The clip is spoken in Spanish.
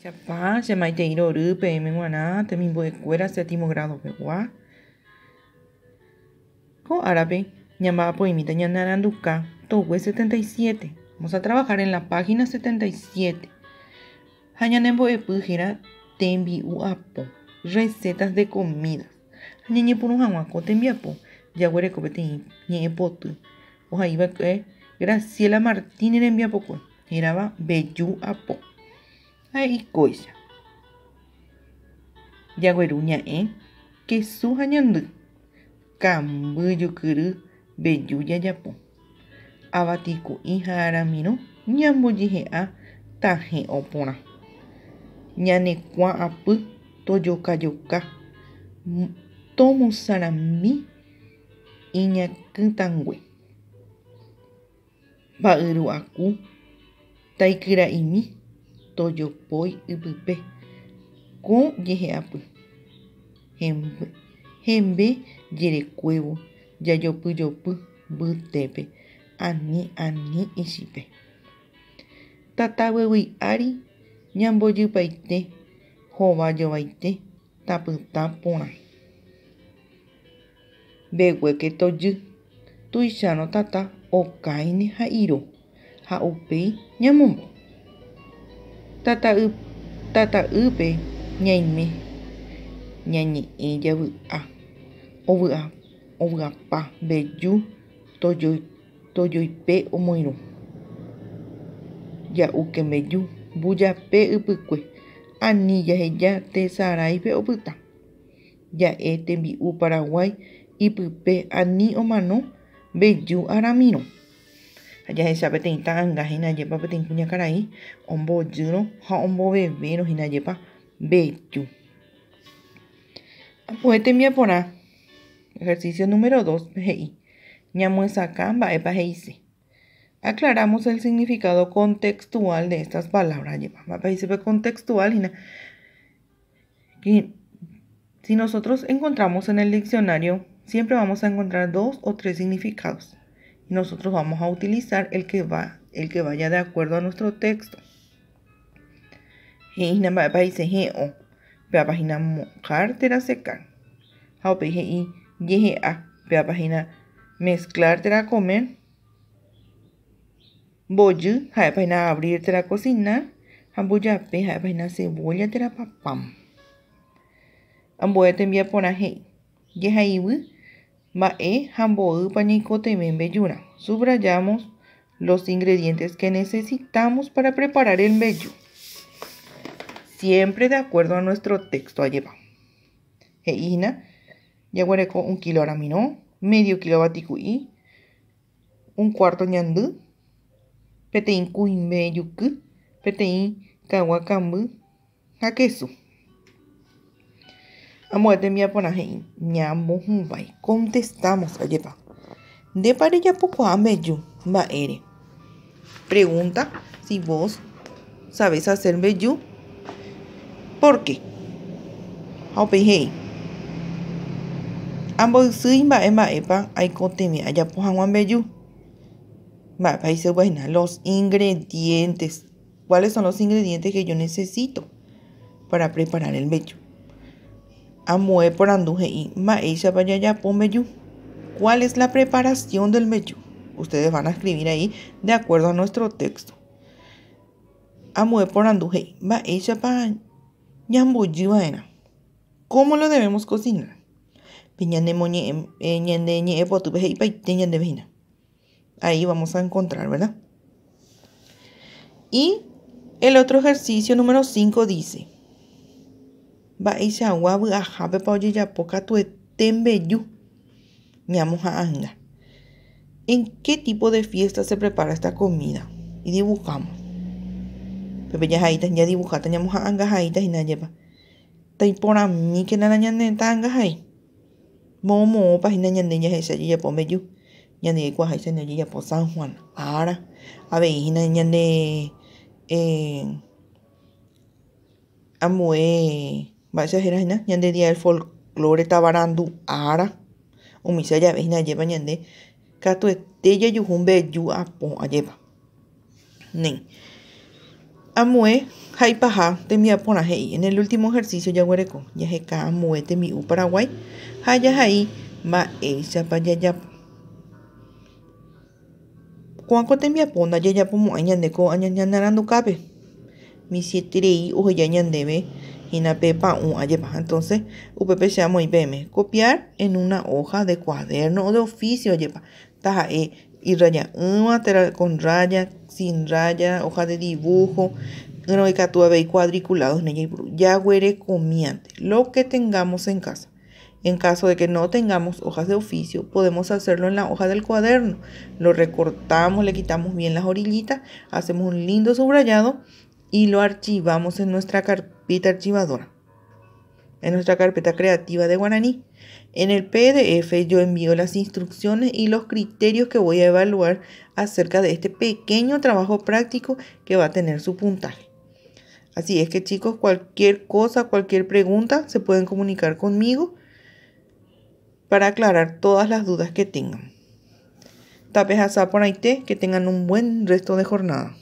Chapa, chamaiteiro rype, menguana, temimbo'ekuéra séptimo grado pegua. Ko árape, ñamba'apoimíta ñane Aranduka, togue 77. Vamos a trabajar en la página 77. Ha ñanembo'epy héra tembi'u apo, recetas de comidas. Ha ñeñepyrũ hag̃ua ko tembiapo, jaguereko peteĩ ñe'ẽpoty. Oha'íva'e Graciela Martínez rembiapokue, hérava mbeju apo. Ha'eikóicha. Jagueru ña'ẽ, kesu ha ñandy. Kamby jukyry mbeju jajapo. Avatiku'i ha aramirõ ñambojehe'a tahẽ oporã. Ñanekuã apy tojokajoka. Tomosãrami iñakãtangue. Mba'yru'aku taikyra'imi tojopói ypýpe ko jehe'apy. Hembe jerekuévo jajopyjopy mbytépe ani ichípe. Tata vyvy ári ñambojypaite hovajovaite tapytã porã. Mbeguéke tojy. Tuicharõ tata okáine ha iro ha upéi ñamombo. Tata'ýpe ñaime ñañe'ẽ ovy'apa mbeju tojoipe omoirũ. Ja'úke mbeju mbujape ypykue ani jaheja tesaráipe opyta. Ja'e tembi'u Paraguay ipype ani omano mbeju aramirõ. Ha jahecha peteĩ ta'ãnga hínajepa peteĩ kuñakarai ombojýrõ ha ombovevérõ hínajepa mbeju. Ambue tembiaporã ejercicio número 2 he'i ñamoesaka mba'épa he'ise. Aclaramos el significado contextual de estas palabras. Mba'épa he'ícepe contextual hína. Si nosotros encontramos en el diccionario, siempre vamos a encontrar 2 o 3 significados. Y nosotros vamos a utilizar el que vaya de acuerdo a nuestro texto. Hína mba'épa he'íce he'õ. Péapa hína mojar térã secar. Ha upéi he'i jehe'a. Péapa hína mezclar térã comer. Mbojy ha'épa hína abrir térã cocinar. Ha mbojape ha'épa hína cebolla térã papam. Ambue tembiaporã he'i jehaiwy mba'e ha mboýpa ñaikotevẽ mbejúrã. Subrayamos los ingredientes que necesitamos para preparar el mbeju. Siempre de acuerdo a nuestro texto ajépa. He'ína jaguareko 1 kilo aramirõ, medio kilo vatiku'i, 1/4 ñandy, peteĩ kuimbe juky, peteĩ kagua kamby ha kesu. Ambue tembiaporã he'i ñambohũvai. Contestamos ajépa. Ndépa rejapokuaa mbeju mba'ére. Pregunta si vos sabes hacer mbeju. ¿Por qué? Ha upéi he'i. Ambo'ysýi mba'épa aikotevẽ ajapo hag̃ua mbeju. Mba'épa he'iseguahína los ingredientes. ¿Cuáles son los ingredientes que yo necesito para preparar el mbeju? Ambue porandu he'i mba'éichapa jajapo mbeju. ¿Cuál es la preparación del mbeju? Ustedes van a escribir ahí de acuerdo a nuestro texto. Ambue porandu he'i mba'éichapa ñambojýva'erã. ¿Cómo lo debemos cocinar? Ñande ñe'ẽpotýpe he'ipaite ñandevehína. Ahí vamos a encontrar, ¿verdad? Y el otro ejercicio número 5 dice: mba'eichagua vy'ahápepa ojejapo katuete mbeju ñamoha'ãnga. ¿En qué tipo de fiesta se prepara esta comida? Y dibujamos. Pepe jahaíta ñadibujáta ñamoha'ãnga haíta hínajepa. Taiporãmíkena ñane ta'ãngahái. Moõpa hína ñande jahecha jejapo mbeju. Ñande kuaháicha jejapo San Juan ára. Avei hína ñande ambue mba'éicha héra hína ñande Día del Folclore tavarandu ára. Umícha jave hínajepa ñande katuete jajuhu mbeju apo ajépa. Néi. Amue, Jaipaja, temia Ponajei. En el último ejercicio ya huereco, ya jeca amue temiu Paraguay, haya ahí, ma echa pa ya. Cuanco temia ponda ya pomo añandeco añanarando cape. Mi siete rey o ya ñandebe y na pepa un ayepa. Entonces, UPP se llama IPM. Copiar en una hoja de cuaderno o de oficio ayepa. Taja y raya con raya, sin raya, hoja de dibujo. No hay y cuadriculados ya huere comiante. Lo que tengamos en casa. En caso de que no tengamos hojas de oficio, podemos hacerlo en la hoja del cuaderno. Lo recortamos, le quitamos bien las orillitas, hacemos un lindo subrayado y lo archivamos en nuestra carpeta archivadora, en nuestra carpeta creativa de Guaraní. En el PDF yo envío las instrucciones y los criterios que voy a evaluar acerca de este pequeño trabajo práctico que va a tener su puntaje. Así es que chicos, cualquier cosa, cualquier pregunta, se pueden comunicar conmigo para aclarar todas las dudas que tengan. Tapes asá por ahí, que tengan un buen resto de jornada.